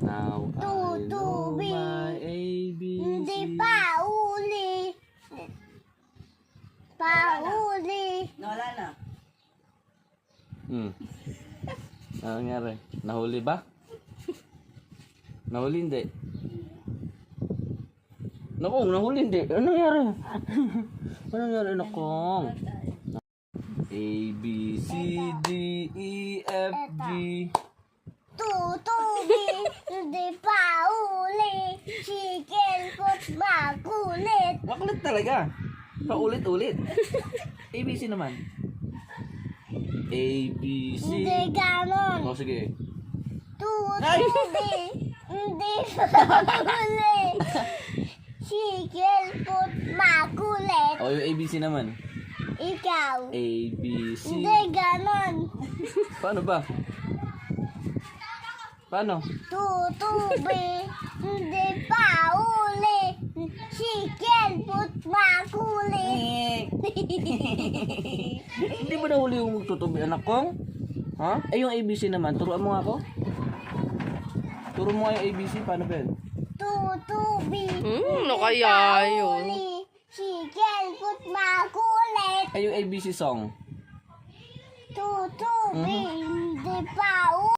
Now I know my Hindi ABC. pa uli. Pauli. Wala na. Ano nangyari? Nahuli ba? Nahuli hindi? Nakong, nahuli hindi. Ano nangyari? Ano nangyari, Nakong? A, B, C, D, E, F, G. Tutubi. Hindi pa uli. Chicken foot makulit. Makulit talaga. Paulit-ulit. ABC naman. A, B, C. Hindi ganon. O, sige. Tutubi. Hindi pa uli. Chicken foot makulit. O, yung ABC naman. Ikaw. A, B, C. Hindi ganon. Paano ba? Paano? Tutubi. Hindi pa uli. Chicken foot makulit. Hindi ba nahuli yung tutubi, anak kong? Ha? Eh, yung ABC naman. Turuan mo nga ako. Turo mo nga yung ABC. Paano ba yun? Tutubi. Ano kaya yun? Uli. Chicken foot makulit. Eh, yung ABC song. Tutubi. Hindi pa uli.